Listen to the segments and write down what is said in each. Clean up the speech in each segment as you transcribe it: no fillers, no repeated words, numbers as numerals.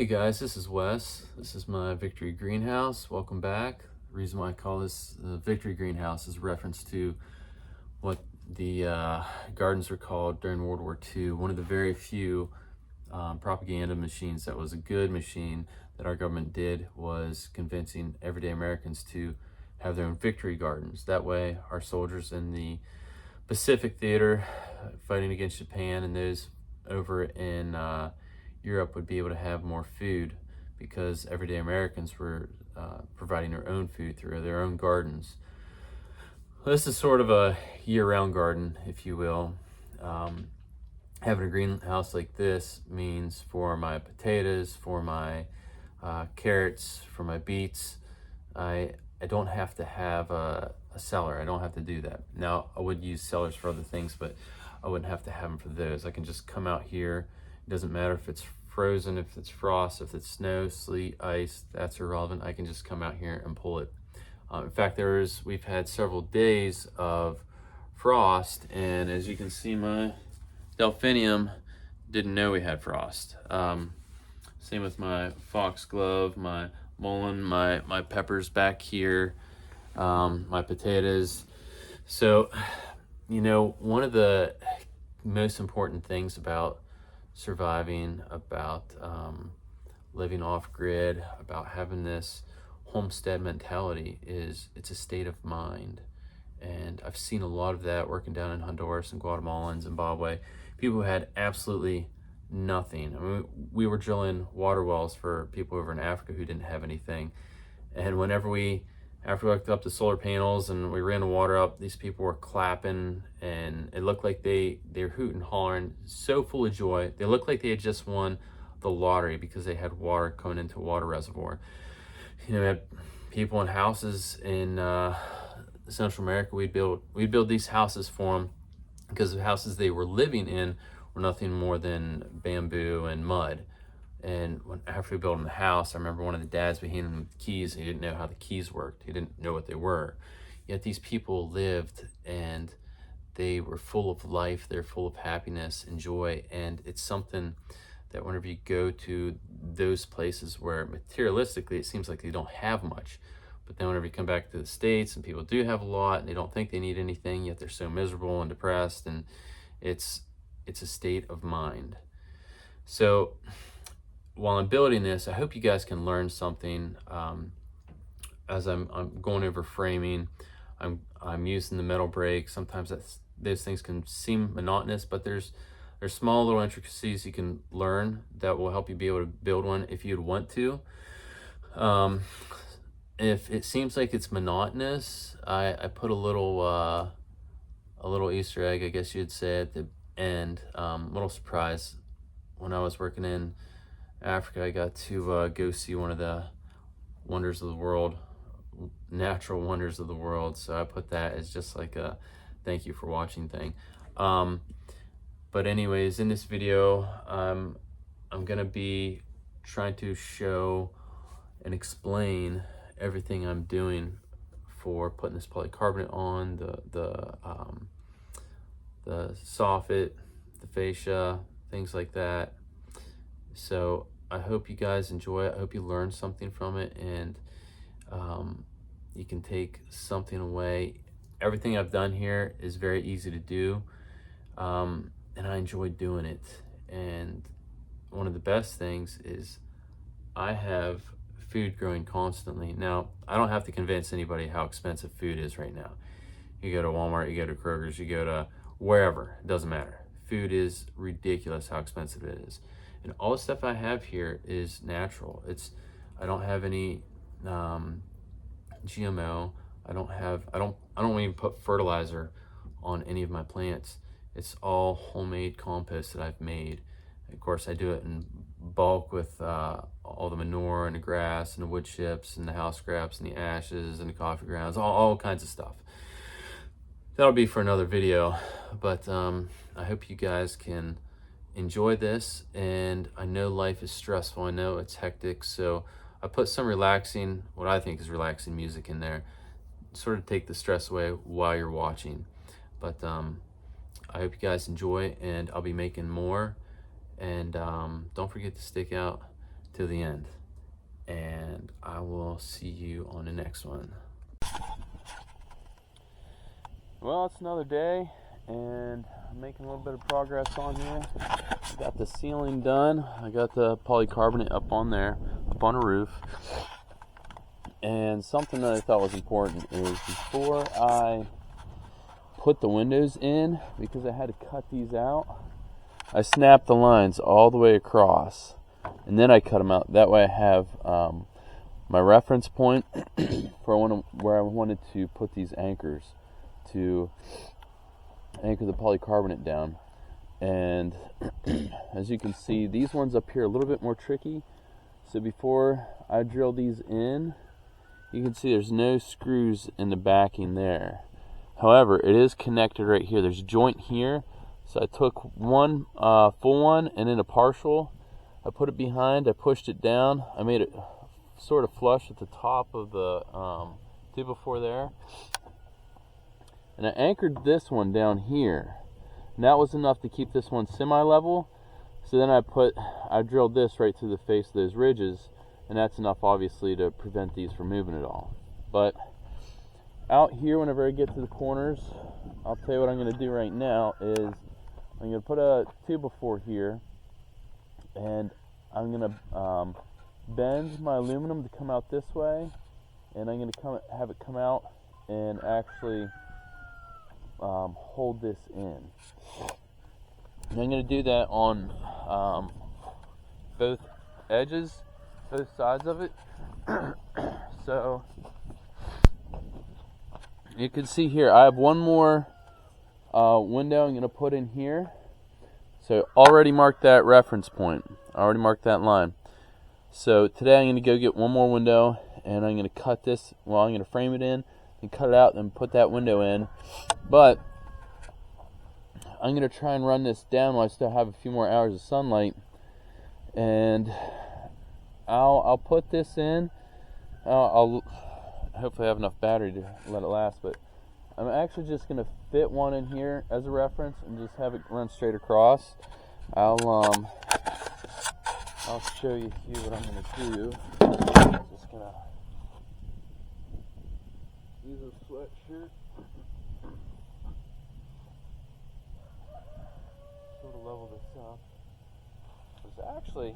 Hey guys, this is Wes. This is my Victory Greenhouse. Welcome back. The reason why I call this Victory Greenhouse is a reference to what the gardens were called during World War II. One of the very few propaganda machines that was a good machine that our government did was convincing everyday Americans to have their own victory gardens. That way our soldiers in the Pacific Theater fighting against Japan and those over in Europe would be able to have more food because everyday Americans were providing their own food through their own gardens. This is sort of a year-round garden, if you will. Having a greenhouse like this means for my potatoes, for my carrots, for my beets, I don't have to have a cellar. I don't have to do that. Now, I would use cellars for other things, but I wouldn't have to have them for those. I can just come out here. It doesn't matter if it's frozen, if it's frost, if it's snow, sleet, ice, that's irrelevant. I can just come out here and pull it. In fact, we've had several days of frost, and as you can see, my delphinium didn't know we had frost. Same with my foxglove, my mullein, my peppers back here, my potatoes. So, one of the most important things about surviving, about living off grid, about having this homestead mentality is it's a state of mind. And I've seen a lot of that working down in Honduras and Guatemala and Zimbabwe. People who had absolutely nothing. I mean, we were drilling water wells for people over in Africa who didn't have anything. And after we hooked up the solar panels and we ran the water up, these people were clapping and it looked like they're hooting, hollering, so full of joy. They looked like they had just won the lottery because they had water coming into a water reservoir. We had people in houses in Central America. We'd build these houses for them because the houses they were living in were nothing more than bamboo and mud. And after we built them a house, I remember one of the dads, we handed him the keys. He didn't know how the keys worked. He didn't know what they were. Yet these people lived and they were full of life. They're full of happiness and joy. And it's something that whenever you go to those places where materialistically it seems like they don't have much, but then whenever you come back to the States and people do have a lot and they don't think they need anything, yet they're so miserable and depressed, and it's a state of mind. So while I'm building this, I hope you guys can learn something. As I'm going over framing, I'm using the metal brake. Sometimes those things can seem monotonous, but there's small little intricacies you can learn that will help you be able to build one if you'd want to. If it seems like it's monotonous, I put a little Easter egg, I guess you'd say, at the end. Little surprise. When I was working in Africa, I got to go see one of the wonders of the world, natural wonders of the world. So I put that as just like a thank you for watching thing. But anyways, in this video, I'm gonna be trying to show and explain everything I'm doing for putting this polycarbonate on, the soffit, the fascia, things like that. So I hope you guys enjoy it. I hope you learn something from it, and you can take something away. Everything I've done here is very easy to do, and I enjoy doing it. And one of the best things is I have food growing constantly. Now, I don't have to convince anybody how expensive food is right now. You go to Walmart, you go to Kroger's, you go to wherever, it doesn't matter. Food is ridiculous how expensive it is. And all the stuff I have here is natural. I don't have any GMO. I don't even put fertilizer on any of my plants. It's all homemade compost that I've made. Of course, I do it in bulk with all the manure and the grass and the wood chips and the house scraps and the ashes and the coffee grounds, all kinds of stuff. That'll be for another video, but I hope you guys can enjoy this. And I know life is stressful. I know it's hectic, so I put some relaxing, what I think is relaxing music in there, sort of take the stress away while you're watching. But I hope you guys enjoy, and I'll be making more. And don't forget to stick out to the end. And I will see you on the next one. Well, it's another day, and I'm making a little bit of progress on here. I got the ceiling done. I got the polycarbonate up on there, up on the roof. And something that I thought was important is before I put the windows in, because I had to cut these out, I snapped the lines all the way across, and then I cut them out. That way I have my reference point for where I wanted to put these anchors to anchor the polycarbonate down. And as you can see, these ones up here are a little bit more tricky. So before I drill these in, you can see there's no screws in the backing there. However, it is connected right here. There's a joint here. So I took one full one and then a partial. I put it behind, I pushed it down. I made it sort of flush at the top of the 2x4 there. And I anchored this one down here. And that was enough to keep this one semi-level. So then I drilled this right through the face of those ridges, and that's enough obviously to prevent these from moving at all. But out here, whenever I get to the corners, I'll tell you what I'm going to do right now is I'm going to put a 2x4 here, and I'm going to bend my aluminum to come out this way, and I'm going to have it come out and actually hold this in. And I'm going to do that on both edges, both sides of it. So you can see here, I have one more window I'm going to put in here. So already marked that reference point. I already marked that line. So today I'm going to go get one more window, and I'm going to cut this. Well, I'm going to frame it in and cut it out and put that window in. But I'm going to try and run this down while I still have a few more hours of sunlight. And I'll put this in. I'll hopefully have enough battery to let it last. But I'm actually just going to fit one in here as a reference and just have it run straight across. I'll show you here what I'm going to do. I'm just going to use a sweatshirt. Sort of level this up. There's actually,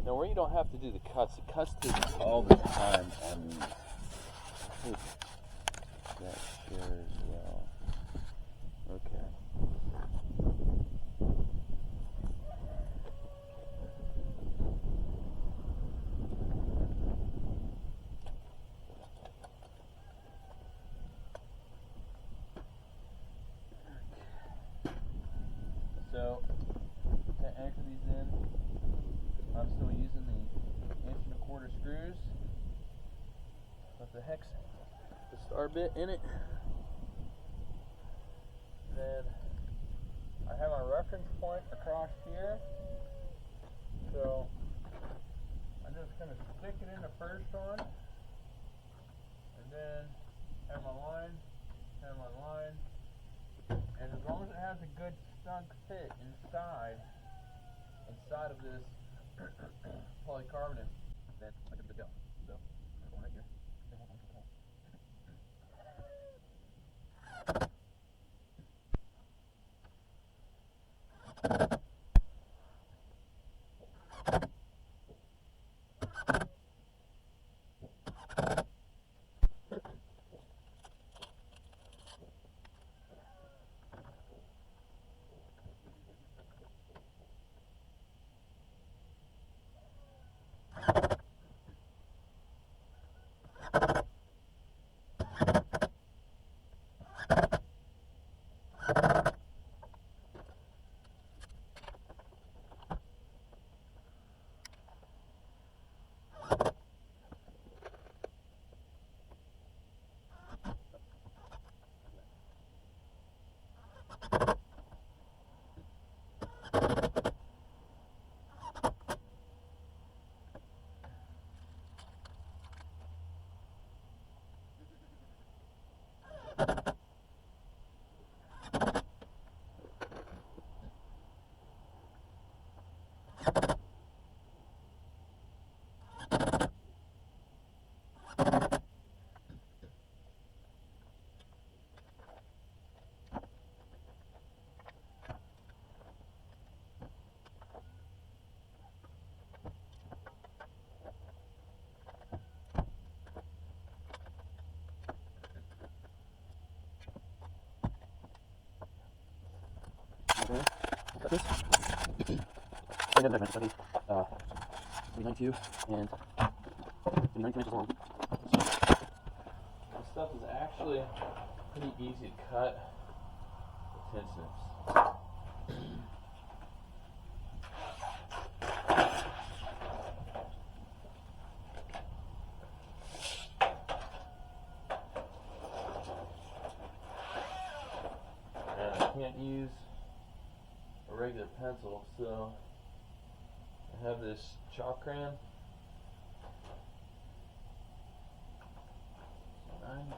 now where you don't have to do the cuts take all the time on these. That share as well. Okay. So, to anchor these in, I'm still using the 1.25" screws with the hex, the star bit in it. Then I have my reference point across here. So I'm just going to stick it in the first one, and then have my line, and as long as it has a good snug fit inside of this polycarbonate, then I'm good to go. So I'm going right here. And then measurements, 392 and 392 inches long. So, this stuff is actually pretty easy to cut with tin snips. I can't use a regular pencil, so I have this chalk crayon. 92.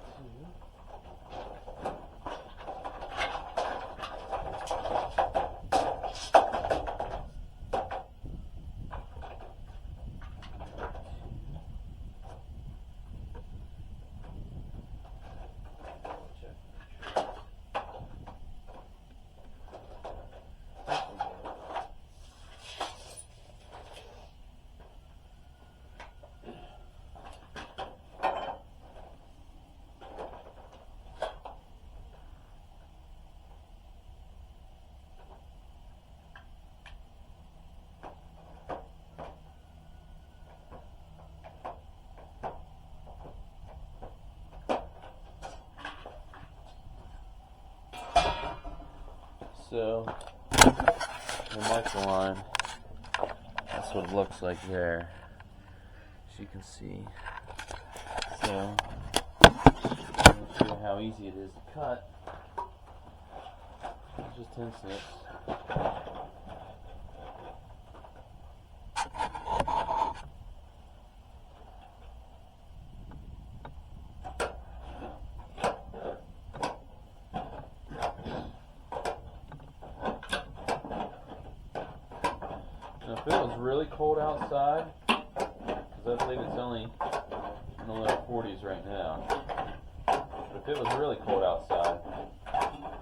So, the mark the line. That's what it looks like there, as you can see. So, you see how easy it is to cut. It's just tin snips. Now, if it was really cold outside, because I believe it's only in the low 40s right now, but if it was really cold outside,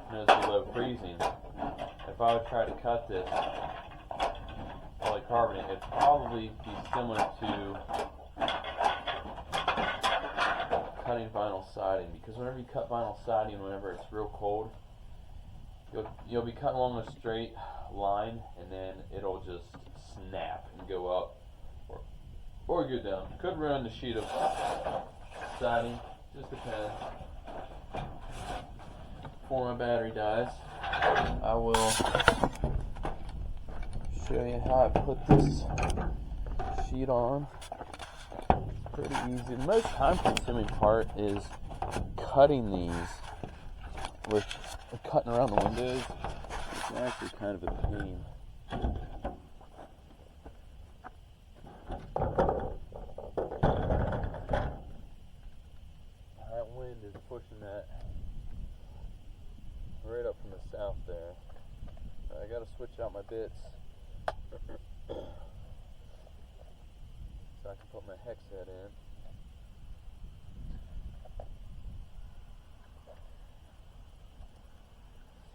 and it was below freezing, if I would try to cut this polycarbonate, it'd probably be similar to cutting vinyl siding, because whenever you cut vinyl siding, whenever it's real cold, you'll be cutting along a straight line, and then it'll just snap and go up or go down. Could run the sheet of siding, just depends. Before my battery dies, I will show you how I put this sheet on. It's pretty easy. The most time-consuming part is cutting these with cutting around the windows. It's actually kind of a pain. That wind is pushing that right up from the south there. I gotta switch out my bits so I can put my hex head in.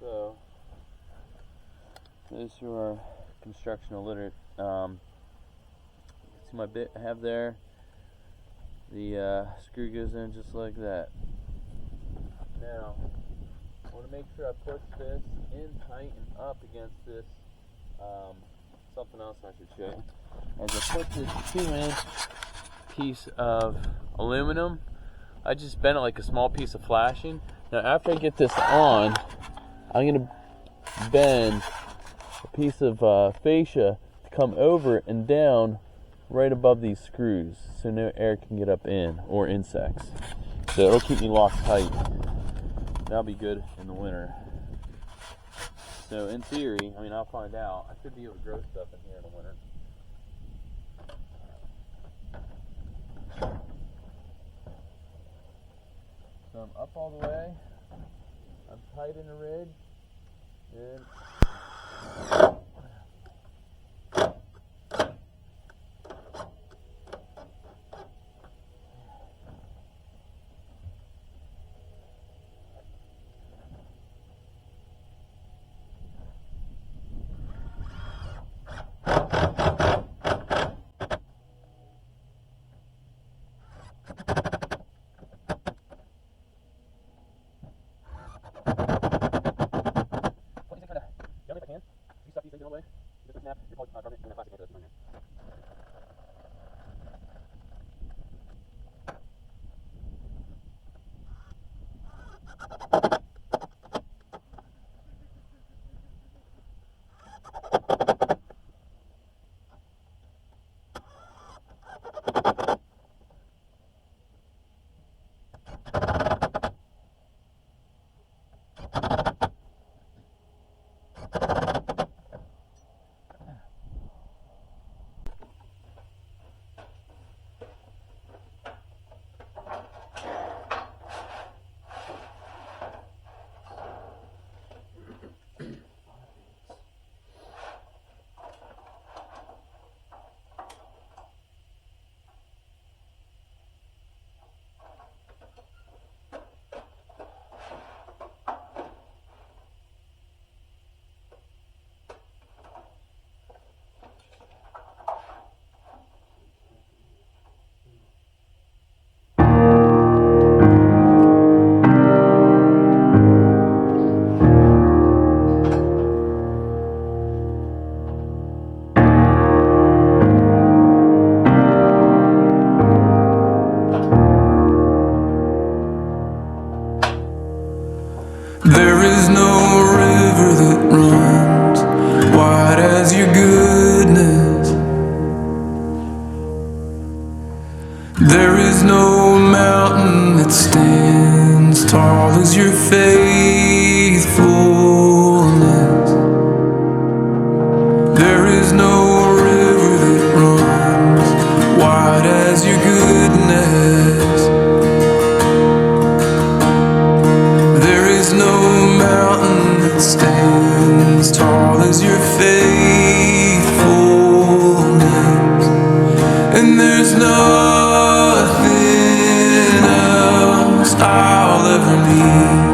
So, those who are construction illiterate, see my bit I have there. The screw goes in just like that. Now, I want to make sure I push this in tight and up against this. Something else I should show you. As I put this 2-inch piece of aluminum, I just bent it like a small piece of flashing. Now, after I get this on, I'm going to bend a piece of fascia to come over and down right above these screws so no air can get up in, or insects. So it'll keep me locked tight. That'll be good in the winter. So in theory, I mean, I'll find out. I should be able to grow stuff in here in the winter. So I'm up all the way. I'm tight in the ridge. And is no mountain that stands tall as your faithfulness. There is no river that runs wide as your goodness. There is no mountain that stands tall as your faithfulness. And there's nothing else I'll ever need.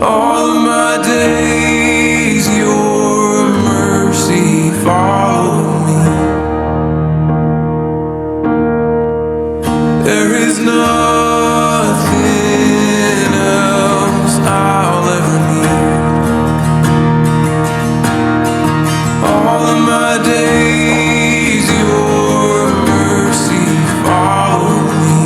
All of my days your mercy follow me. There is nothing else I'll ever need. All of my days your mercy follow me.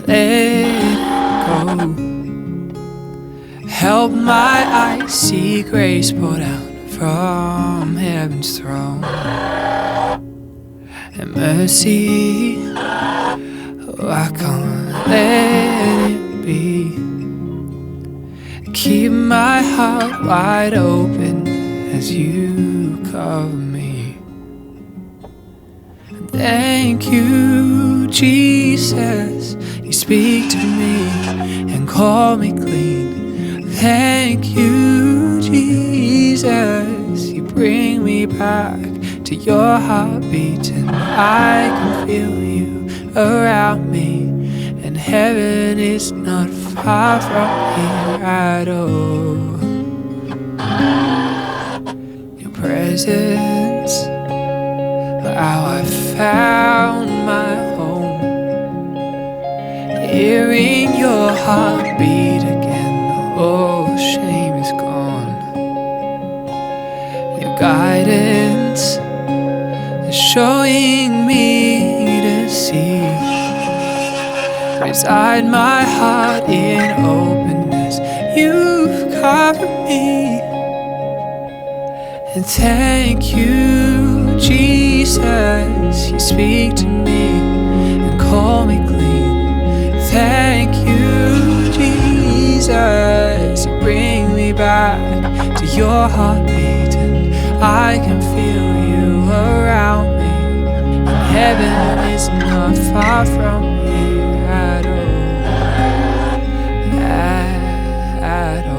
let go. Help my eyes see grace poured out from heaven's throne, and mercy, oh, I can't let it be. Keep my heart wide open as you cover me. Thank you, Jesus, you speak to me and call me clean. Thank you, Jesus, you bring me back to your heartbeat, and I can feel you around me, and heaven is not far from here at all. Your presence, how I found my home, hearing your heartbeat again, all shame is gone. Your guidance is showing me to see. Reside my heart in openness, you've covered me. And thank you, Jesus, you speak to me and call me clean. Thank you, Jesus, you bring me back to your heartbeat, and I can feel you around me, and heaven is not far from here at all, at all.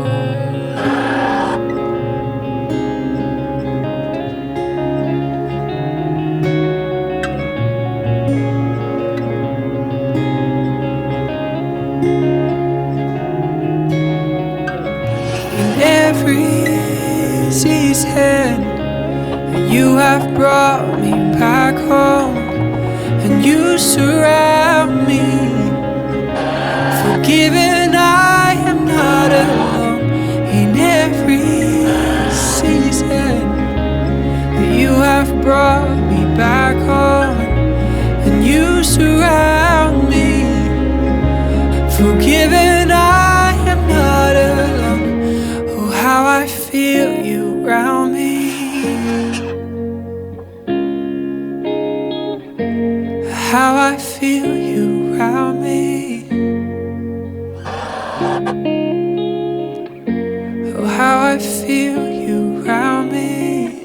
Every season you have brought me back home, and you surround me. Forgiven, I am not alone. In every season you have brought me back home, and you surround me. Forgiven, I am not alone. Oh, how I feel you around me. How I feel you around me. Oh, how I feel you around me.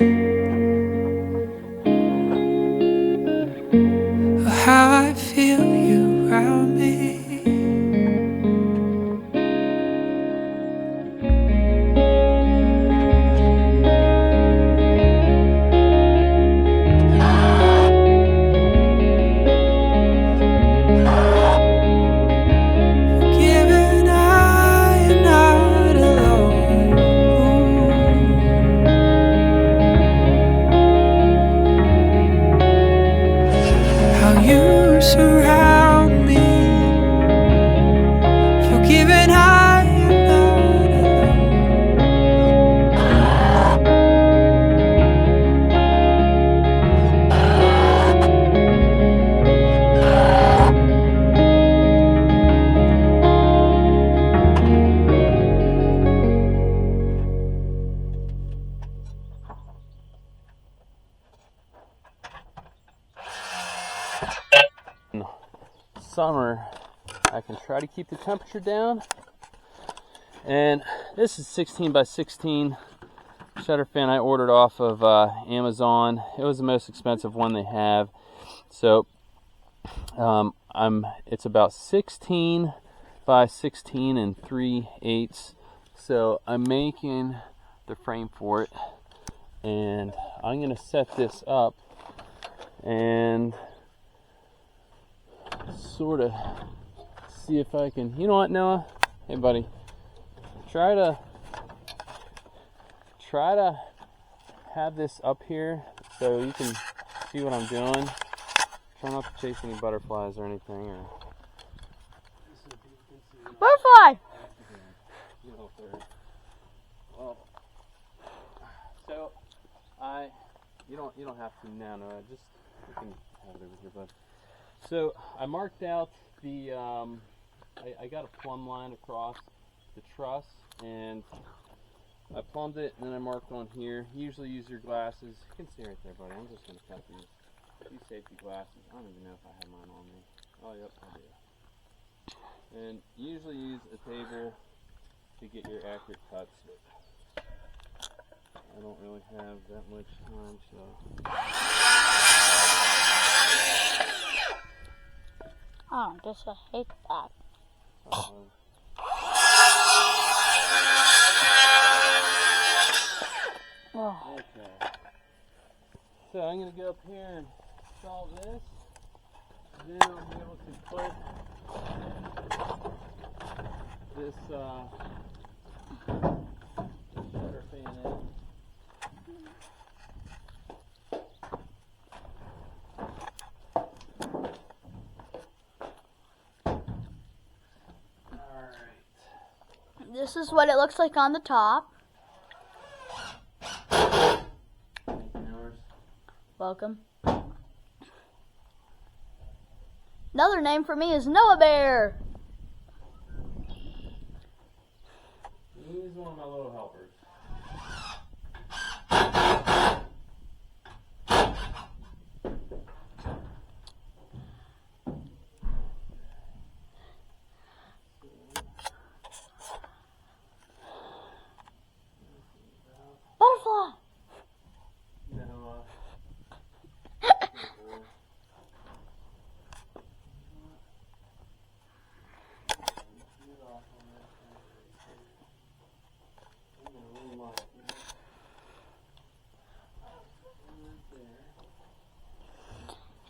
Oh, how I feel you around me. Surround me. Forgiven, I am not Summer, I can try to keep the temperature down, and this is 16 by 16 shutter fan I ordered off of Amazon. It was the most expensive one they have, so it's about 16 by 16 and 3/8, so I'm making the frame for it, and I'm gonna set this up and sort of see if I can, you know what, Noah? Hey buddy, try to have this up here so you can see what I'm doing. Try not to chase any butterflies or anything, or butterfly. Well, so you don't have to now, Noah. Just you can have it over here, bud. So I marked out the I got a plumb line across the truss, and I plumbed it, and then I marked on here. You usually use your glasses. You can see right there, buddy. I'm just going to cut these safety glasses. I don't even know if I have mine on me. Oh, yep, I do. And you usually use a table to get your accurate cuts. I don't really have that much time, so. Oh, I hate that. Okay. So I'm going to go up here and solve this. Then I'll be able to put this shutter fan in. This is what it looks like on the top. Welcome. Another name for me is Noah Bear. He's one of my little helpers. Butterfly.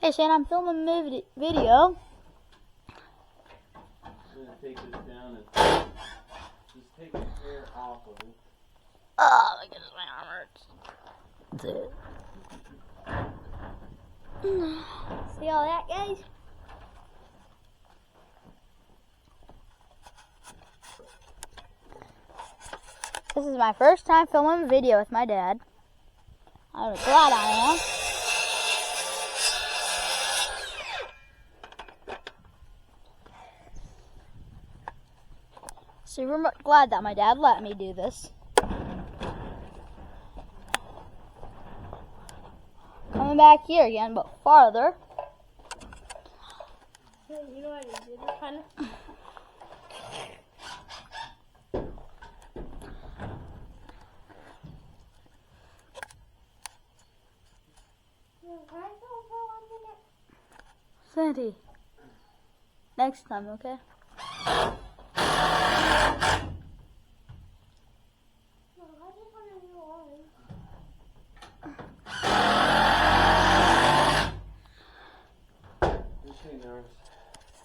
Hey, Shane, I'm filming a video. I'm going to take this down and just take the hair off of it. Oh my goodness, my arm hurts. See all that, guys? This is my first time filming a video with my dad. I'm glad I am. Super glad that my dad let me do this. Coming back here again, but farther. You know what I did? Kind of. Sandy. Next time, okay?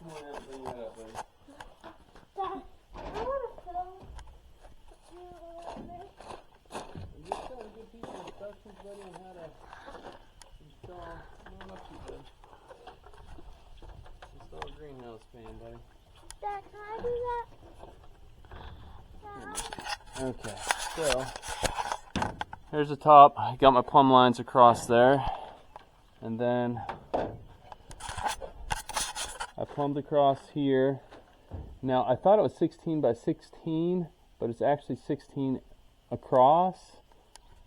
Come on out, bring that up, buddy. Dad, I want to film you I'm just trying to give people instructions, buddy, on how to install, no, not too good. Install a greenhouse fan, buddy. Dad, can I do that? Okay, so here's the top. I got my plumb lines across there, and then I plumbed across here. Now I thought it was 16 by 16, but it's actually 16 across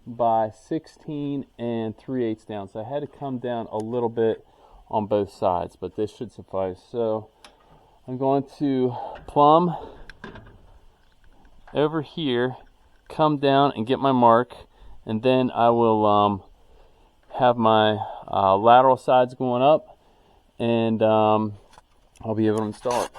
by 16 and 3/8 down. So I had to come down a little bit on both sides, but this should suffice. So I'm going to plumb over here, come down and get my mark, and then I will have my lateral sides going up, and I'll be able to install it.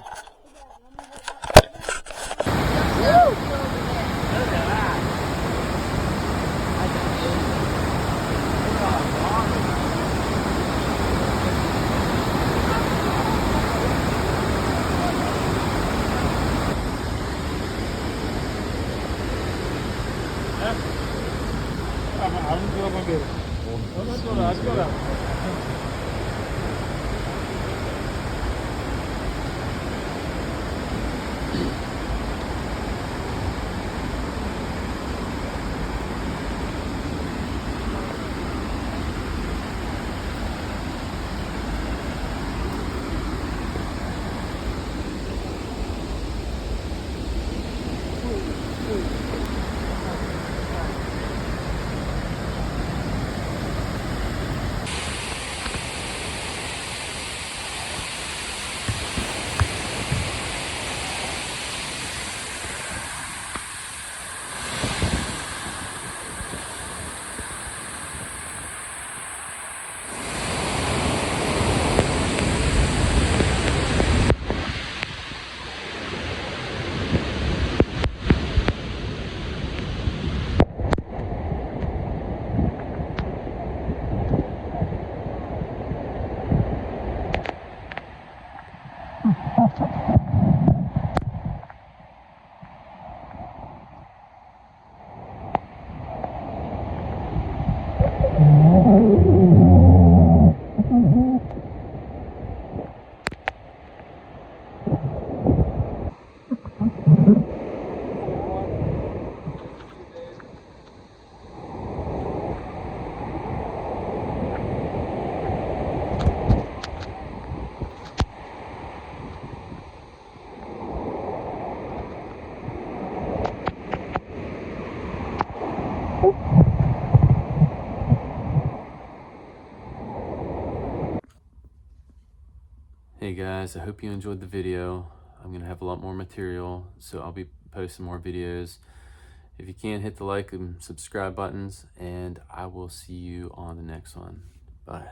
Hey guys, I hope you enjoyed the video. I'm gonna have a lot more material, so I'll be posting more videos. If you can, hit the like and subscribe buttons, and I will see you on the next one. Bye.